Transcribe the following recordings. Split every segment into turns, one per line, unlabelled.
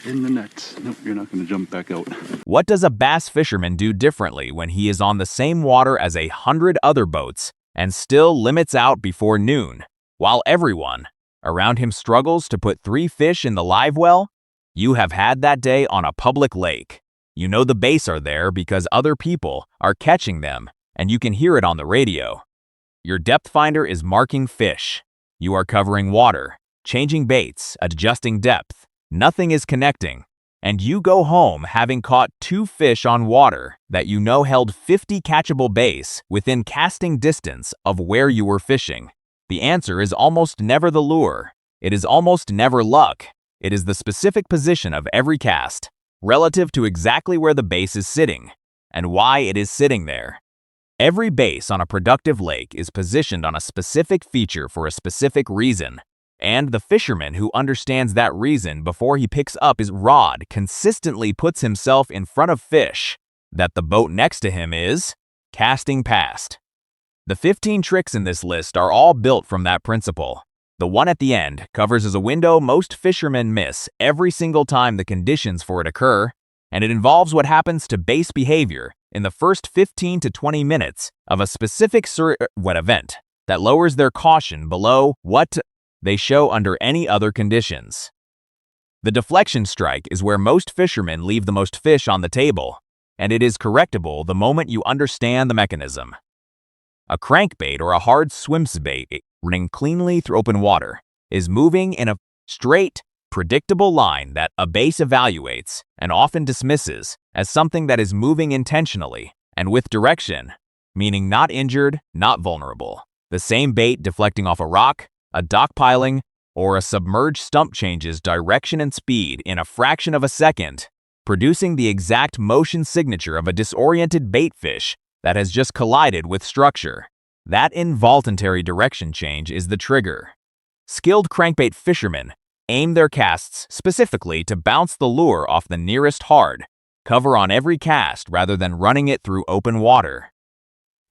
in the net. Nope, you're not going to jump back out.
What does a bass fisherman do differently when he is on the same water as 100 other boats and still limits out before noon, while everyone around him struggles to put 3 fish in the live well? You have had that day on a public lake. You know the bass are there because other people are catching them, and you can hear it on the radio. Your depth finder is marking fish. You are covering water, changing baits, adjusting depth. Nothing is connecting, and you go home having caught 2 fish on water that you know held 50 catchable bass within casting distance of where you were fishing. The answer is almost never the lure. It is almost never luck. It is the specific position of every cast, relative to exactly where the bass is sitting, and why it is sitting there. Every bass on a productive lake is positioned on a specific feature for a specific reason, and the fisherman who understands that reason before he picks up his rod consistently puts himself in front of fish that the boat next to him is casting past. The 15 tricks in this list are all built from that principle. The one at the end covers as a window most fishermen miss every single time the conditions for it occur, and it involves what happens to bass behavior in the first 15 to 20 minutes of a specific event that lowers their caution below what they show under any other conditions. The deflection strike is where most fishermen leave the most fish on the table, and it is correctable the moment you understand the mechanism. A crankbait or a hard swimsbait running cleanly through open water is moving in a straight, predictable line that a bass evaluates and often dismisses as something that is moving intentionally and with direction, meaning not injured, not vulnerable. The same bait deflecting off a rock, a dock piling, or a submerged stump changes direction and speed in a fraction of a second, producing the exact motion signature of a disoriented baitfish that has just collided with structure. That involuntary direction change is the trigger. Skilled crankbait fishermen aim their casts specifically to bounce the lure off the nearest hard cover on every cast rather than running it through open water.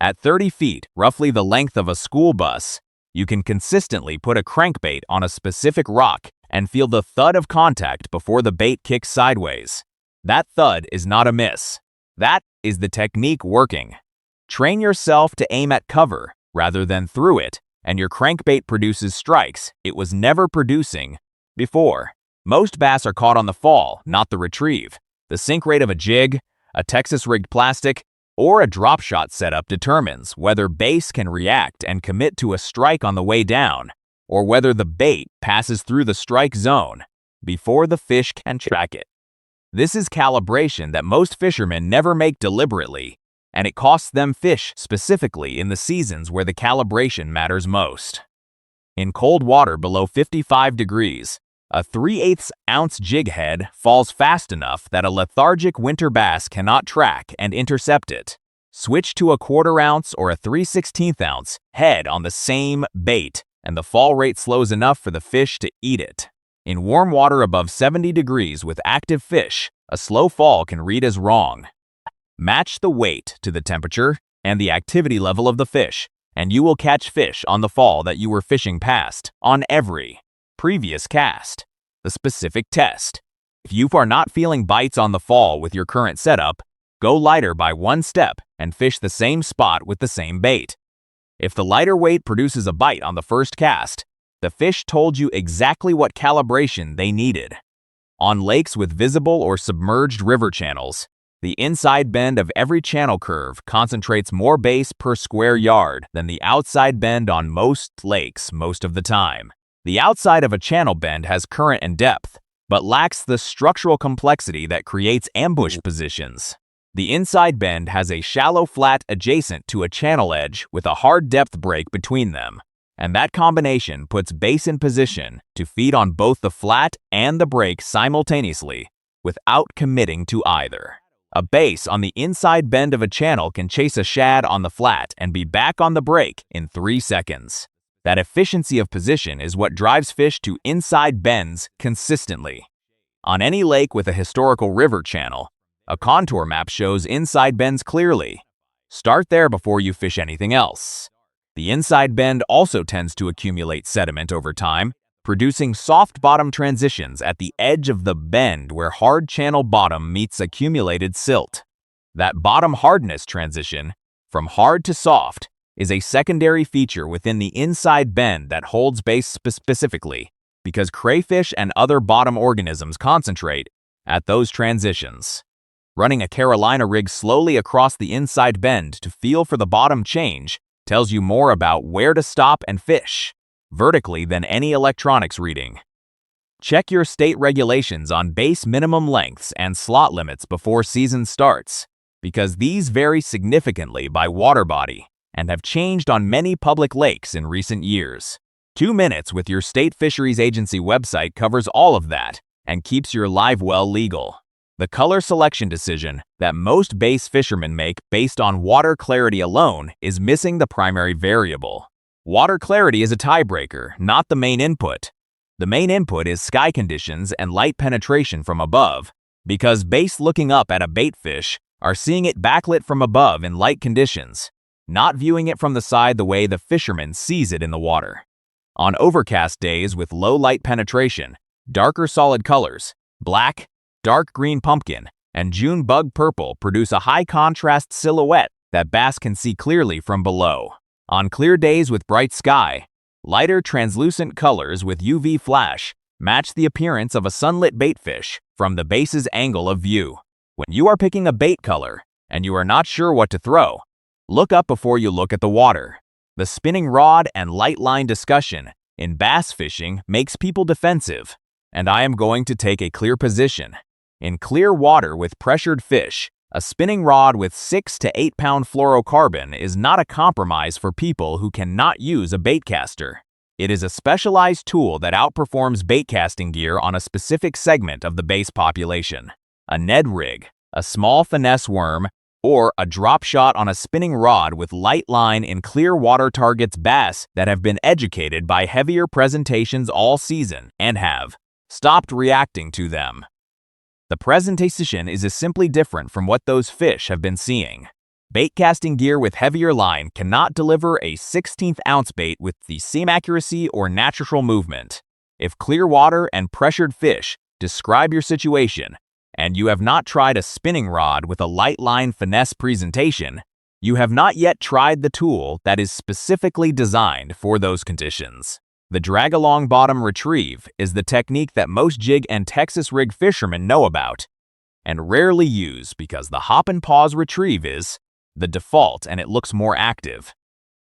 At 30 feet, roughly the length of a school bus, you can consistently put a crankbait on a specific rock and feel the thud of contact before the bait kicks sideways. That thud is not a miss. That is the technique working. Train yourself to aim at cover rather than through it, and your crankbait produces strikes it was never producing before. Most bass are caught on the fall, not the retrieve. The sink rate of a jig, a Texas-rigged plastic, or a drop shot setup determines whether bass can react and commit to a strike on the way down, or whether the bait passes through the strike zone before the fish can track it. This is calibration that most fishermen never make deliberately, and it costs them fish specifically in the seasons where the calibration matters most. In cold water below 55 degrees, a 3/8 ounce jig head falls fast enough that a lethargic winter bass cannot track and intercept it. Switch to a 1/4 ounce or a 3/16 ounce head on the same bait, and the fall rate slows enough for the fish to eat it. In warm water above 70 degrees with active fish, a slow fall can read as wrong. Match the weight to the temperature and the activity level of the fish, and you will catch fish on the fall that you were fishing past on every previous cast. The specific test. If you are not feeling bites on the fall with your current setup, go lighter by 1 step and fish the same spot with the same bait. If the lighter weight produces a bite on the first cast, the fish told you exactly what calibration they needed. On lakes with visible or submerged river channels, the inside bend of every channel curve concentrates more bass per square yard than the outside bend on most lakes most of the time. The outside of a channel bend has current and depth, but lacks the structural complexity that creates ambush positions. The inside bend has a shallow flat adjacent to a channel edge with a hard depth break between them, and that combination puts bass in position to feed on both the flat and the break simultaneously without committing to either. A bass on the inside bend of a channel can chase a shad on the flat and be back on the break in 3 seconds. That efficiency of position is what drives fish to inside bends consistently. On any lake with a historical river channel, a contour map shows inside bends clearly. Start there before you fish anything else. The inside bend also tends to accumulate sediment over time, producing soft bottom transitions at the edge of the bend where hard channel bottom meets accumulated silt. That bottom hardness transition, from hard to soft, is a secondary feature within the inside bend that holds base specifically, because crayfish and other bottom organisms concentrate at those transitions. Running a Carolina rig slowly across the inside bend to feel for the bottom change tells you more about where to stop and fish, vertically, than any electronics reading. Check your state regulations on base minimum lengths and slot limits before season starts, because these vary significantly by water body and have changed on many public lakes in recent years. 2 minutes with your state fisheries agency website covers all of that and keeps your live well legal. The color selection decision that most base fishermen make based on water clarity alone is missing the primary variable. Water clarity is a tiebreaker, not the main input. The main input is sky conditions and light penetration from above, because base looking up at a bait fish are seeing it backlit from above in light conditions, not viewing it from the side the way the fisherman sees it in the water. On overcast days with low light penetration, darker solid colors, black, dark green pumpkin, and June bug purple produce a high contrast silhouette that bass can see clearly from below. On clear days with bright sky, lighter translucent colors with UV flash match the appearance of a sunlit baitfish from the base's angle of view. When you are picking a bait color and you are not sure what to throw, look up before you look at the water. The spinning rod and light line discussion in bass fishing makes people defensive, and I am going to take a clear position. In clear water with pressured fish, a spinning rod with 6 to 8 pound fluorocarbon is not a compromise for people who cannot use a baitcaster. It is a specialized tool that outperforms baitcasting gear on a specific segment of the bass population. A Ned rig, a small finesse worm, or a drop shot on a spinning rod with light line in clear water targets bass that have been educated by heavier presentations all season and have stopped reacting to them. The presentation is simply different from what those fish have been seeing. Baitcasting gear with heavier line cannot deliver a 16th ounce bait with the same accuracy or natural movement. If clear water and pressured fish describe your situation, and you have not tried a spinning rod with a light line finesse presentation, you have not yet tried the tool that is specifically designed for those conditions. The drag-along bottom retrieve is the technique that most jig and Texas rig fishermen know about and rarely use because the hop and pause retrieve is the default and it looks more active.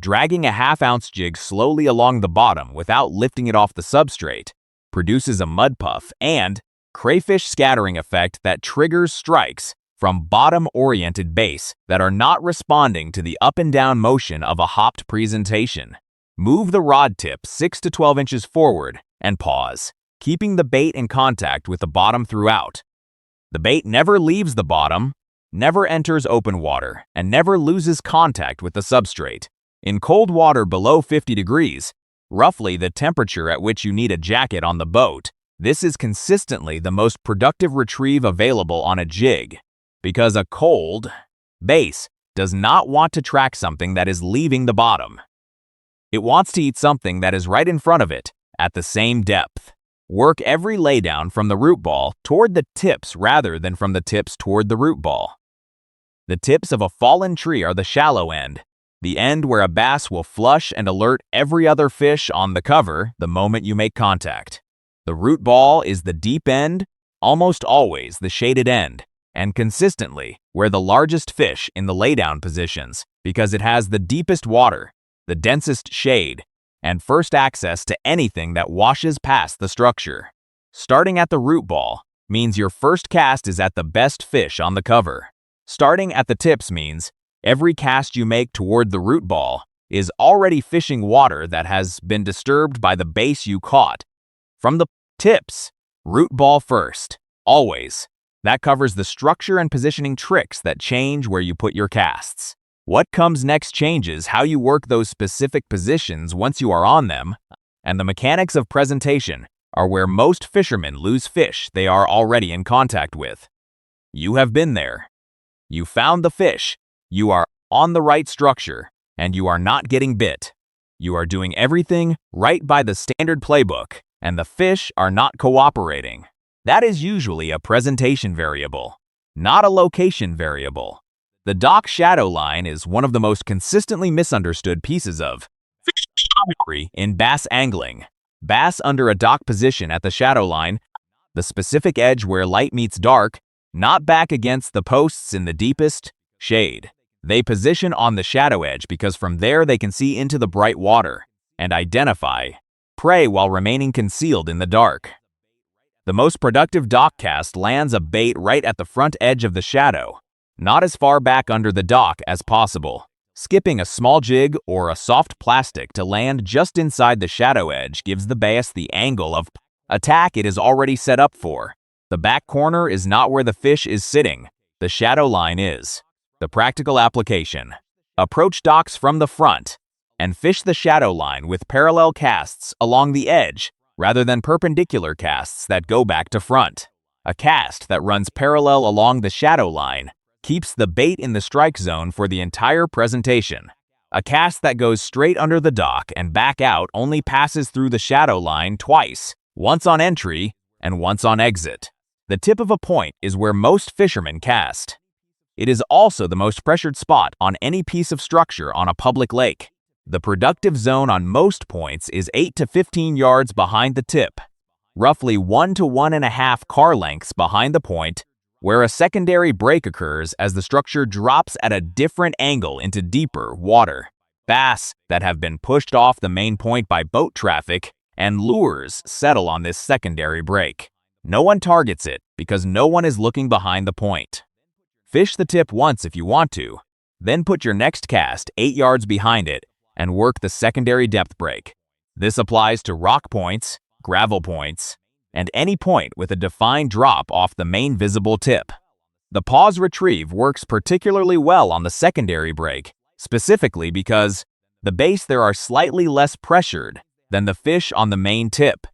Dragging a half-ounce jig slowly along the bottom without lifting it off the substrate produces a mud puff and crayfish scattering effect that triggers strikes from bottom-oriented base that are not responding to the up and down motion of a hopped presentation. Move the rod tip 6 to 12 inches forward and pause, keeping the bait in contact with the bottom throughout. The bait never leaves the bottom, never enters open water, and never loses contact with the substrate. In cold water below 50 degrees, roughly the temperature at which you need a jacket on the boat, this is consistently the most productive retrieve available on a jig, because a cold base does not want to track something that is leaving the bottom. It wants to eat something that is right in front of it at the same depth. Work every laydown from the root ball toward the tips rather than from the tips toward the root ball. The tips of a fallen tree are the shallow end, the end where a bass will flush and alert every other fish on the cover the moment you make contact. The root ball is the deep end, almost always the shaded end, and consistently where the largest fish in the laydown positions because it has the deepest water, the densest shade, and first access to anything that washes past the structure. Starting at the root ball means your first cast is at the best fish on the cover. Starting at the tips means every cast you make toward the root ball is already fishing water that has been disturbed by the base you caught. From the tips, root ball first, always. That covers the structure and positioning tricks that change where you put your casts. What comes next changes how you work those specific positions once you are on them, and the mechanics of presentation are where most fishermen lose fish they are already in contact with. You have been there. You found the fish. You are on the right structure, and you are not getting bit. You are doing everything right by the standard playbook. and the fish are not cooperating. That is usually a presentation variable, not a location variable. The dock shadow line is one of the most consistently misunderstood pieces of fish geometry in bass angling. Bass under a dock position at the shadow line, the specific edge where light meets dark, not back against the posts in the deepest shade. They position on the shadow edge because from there they can see into the bright water and identify prey while remaining concealed in the dark. The most productive dock cast lands a bait right at the front edge of the shadow, not as far back under the dock as possible. Skipping a small jig or a soft plastic to land just inside the shadow edge gives the bass the angle of attack it is already set up for. The back corner is not where the fish is sitting, the shadow line is. The practical application: approach docks from the front and fish the shadow line with parallel casts along the edge rather than perpendicular casts that go back to front. A cast that runs parallel along the shadow line keeps the bait in the strike zone for the entire presentation. A cast that goes straight under the dock and back out only passes through the shadow line twice, once on entry and once on exit. The tip of a point is where most fishermen cast. It is also the most pressured spot on any piece of structure on a public lake. The productive zone on most points is 8 to 15 yards behind the tip, roughly 1 to 1.5 car lengths behind the point, where a secondary break occurs as the structure drops at a different angle into deeper water. Bass that have been pushed off the main point by boat traffic and lures settle on this secondary break. No one targets it because no one is looking behind the point. Fish the tip once if you want to, then put your next cast 8 yards behind it and work the secondary depth break. This applies to rock points, gravel points, and any point with a defined drop off the main visible tip. The pause retrieve works particularly well on the secondary break, specifically because the bass there are slightly less pressured than the fish on the main tip,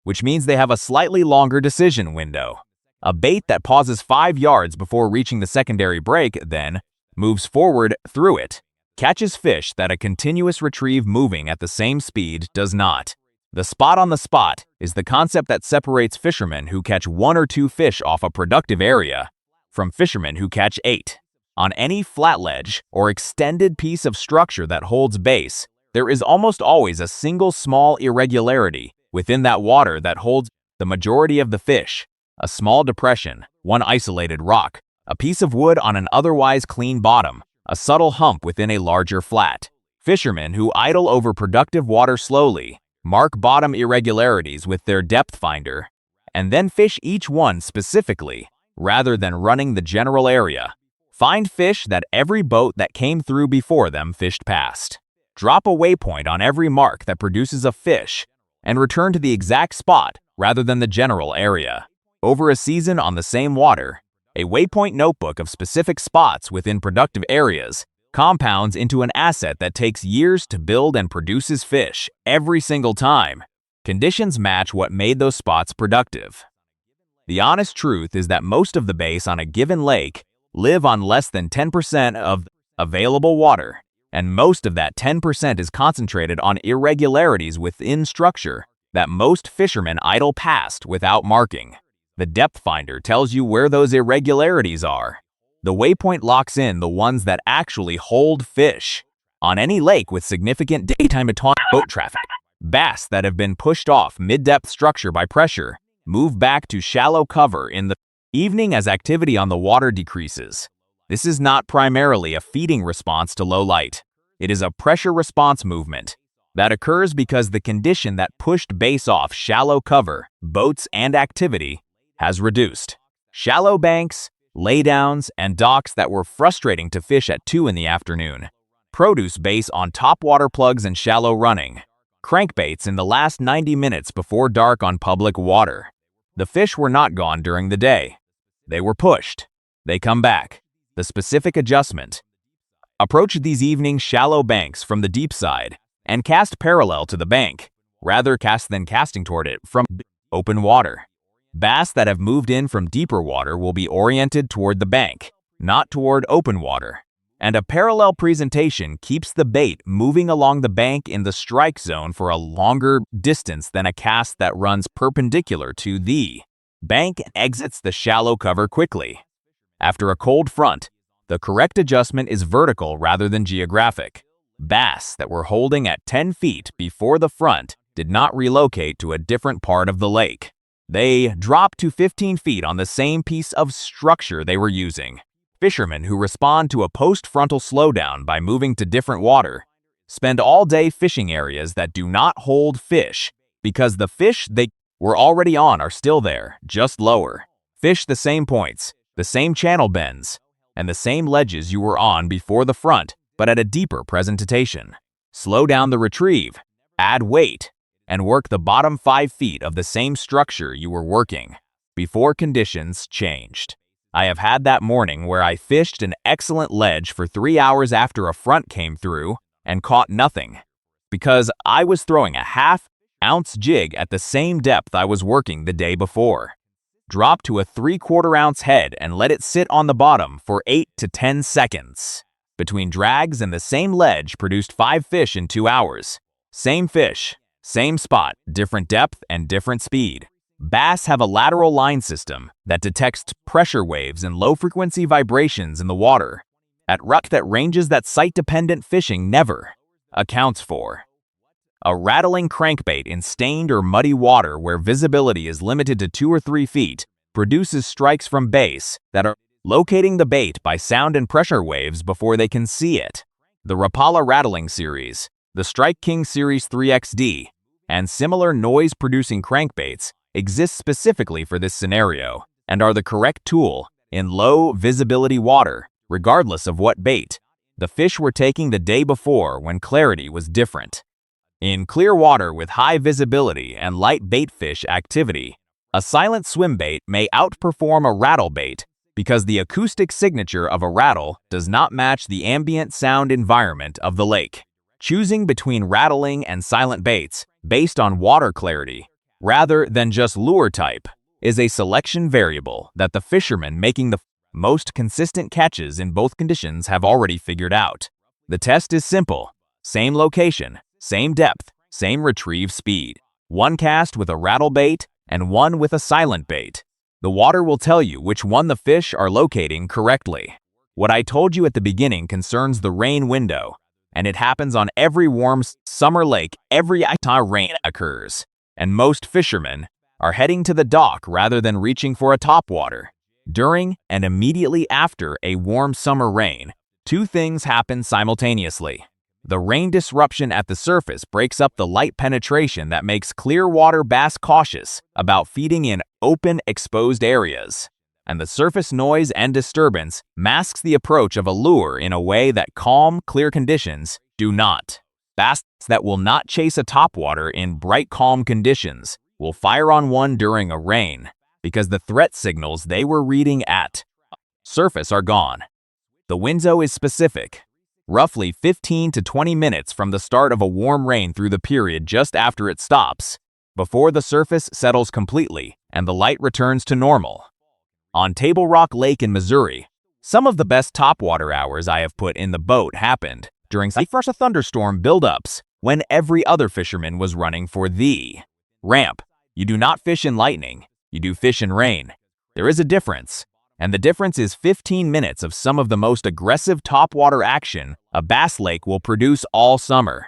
which means they have a slightly longer decision window. A bait that pauses 5 yards before reaching the secondary break then moves forward through it, catches fish that a continuous retrieve moving at the same speed does not. The spot on the spot is the concept that separates fishermen who catch 1 or 2 fish off a productive area from fishermen who catch 8. On any flat ledge or extended piece of structure that holds base, there is almost always a single small irregularity within that water that holds the majority of the fish. A small depression, one isolated rock, a piece of wood on an otherwise clean bottom, a subtle hump within a larger flat. Fishermen who idle over productive water slowly mark bottom irregularities with their depth finder and then fish each one specifically rather than running the general area. Find fish that every boat that came through before them fished past. Drop a waypoint on every mark that produces a fish and return to the exact spot rather than the general area. Over a season on the same water, a waypoint notebook of specific spots within productive areas compounds into an asset that takes years to build and produces fish every single time. Conditions match what made those spots productive. The honest truth is that most of the bass on a given lake live on less than 10% of available water, and most of that 10% is concentrated on irregularities within structure that most fishermen idle past without marking. The depth finder tells you where those irregularities are. The waypoint locks in the ones that actually hold fish. On any lake with significant daytime boat traffic, bass that have been pushed off mid-depth structure by pressure move back to shallow cover in the evening as activity on the water decreases. This is not primarily a feeding response to low light. It is a pressure response movement that occurs because the condition that pushed bass off shallow cover, boats, and activity has reduced. Shallow banks, laydowns, and docks that were frustrating to fish at 2 in the afternoon produce bass on top water plugs and shallow running. Crankbaits in the last 90 minutes before dark on public water. The fish were not gone during the day. They were pushed. They come back. The specific adjustment. Approach these evening shallow banks from the deep side and cast parallel to the bank, rather cast than casting toward it from open water. Bass that have moved in from deeper water will be oriented toward the bank, not toward open water. and a parallel presentation keeps the bait moving along the bank in the strike zone for a longer distance than a cast that runs perpendicular to the bank and exits the shallow cover quickly. After a cold front, the correct adjustment is vertical rather than geographic. Bass that were holding at 10 feet before the front did not relocate to a different part of the lake. They dropped to 15 feet on the same piece of structure they were using. Fishermen who respond to a post-frontal slowdown by moving to different water spend all day fishing areas that do not hold fish because the fish they were already on are still there, just lower. Fish the same points, the same channel bends, and the same ledges you were on before the front, but at a deeper presentation. Slow down the retrieve, add weight, and work the bottom 5 feet of the same structure you were working before conditions changed. I have had that morning where I fished an excellent ledge for 3 hours after a front came through and caught nothing because I was throwing a half-ounce jig at the same depth I was working the day before. Drop to a 3/4 ounce head and let it sit on the bottom for 8 to 10 seconds. Between drags and the same ledge produced 5 fish in 2 hours. Same fish, same spot, different depth and different speed. Bass have a lateral line system that detects pressure waves and low-frequency vibrations in the water at rate that ranges that site-dependent fishing never accounts for. A rattling crankbait in stained or muddy water where visibility is limited to 2 or 3 feet produces strikes from base that are locating the bait by sound and pressure waves before they can see it. The Rapala Rattling Series, the Strike King Series 3XD, and similar noise-producing crankbaits exist specifically for this scenario and are the correct tool in low-visibility water, regardless of what bait the fish were taking the day before when clarity was different. In clear water with high visibility and light bait fish activity, a silent swim bait may outperform a rattle bait because the acoustic signature of a rattle does not match the ambient sound environment of the lake. Choosing between rattling and silent baits based on water clarity rather than just lure type is a selection variable that the fishermen making the most consistent catches in both conditions have already figured out. The test is simple: same location, same depth, same retrieve speed. One cast with a rattle bait and one with a silent bait. The water will tell you which one the fish are locating correctly. What I told you at the beginning concerns the rain window, and it happens on every warm summer lake every time rain occurs. And most fishermen are heading to the dock rather than reaching for a topwater. During and immediately after a warm summer rain, 2 things happen simultaneously. The rain disruption at the surface breaks up the light penetration that makes clear water bass cautious about feeding in open, exposed areas. And the surface noise and disturbance masks the approach of a lure in a way that calm, clear conditions do not. Bass that will not chase a topwater in bright, calm conditions will fire on one during a rain because the threat signals they were reading at surface are gone. The window is specific, roughly 15 to 20 minutes from the start of a warm rain through the period just after it stops, before the surface settles completely and the light returns to normal. On Table Rock Lake in Missouri, some of the best topwater hours I have put in the boat happened during fresh thunderstorm buildups when every other fisherman was running for the ramp. You do not fish in lightning, you do fish in rain. There is a difference, and the difference is 15 minutes of some of the most aggressive topwater action a bass lake will produce all summer.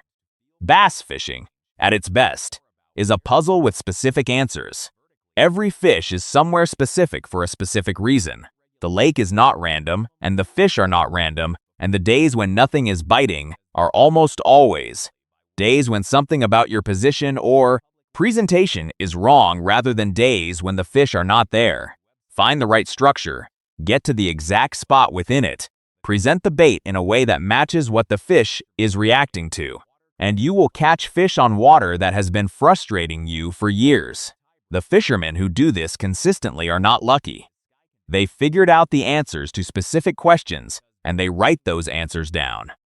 Bass fishing, at its best, is a puzzle with specific answers. Every fish is somewhere specific for a specific reason. The lake is not random, and the fish are not random, and the days when nothing is biting are almost always days when something about your position or presentation is wrong rather than days when the fish are not there. Find the right structure, get to the exact spot within it, present the bait in a way that matches what the fish is reacting to, and you will catch fish on water that has been frustrating you for years. The fishermen who do this consistently are not lucky. They figured out the answers to specific questions, and they write those answers down.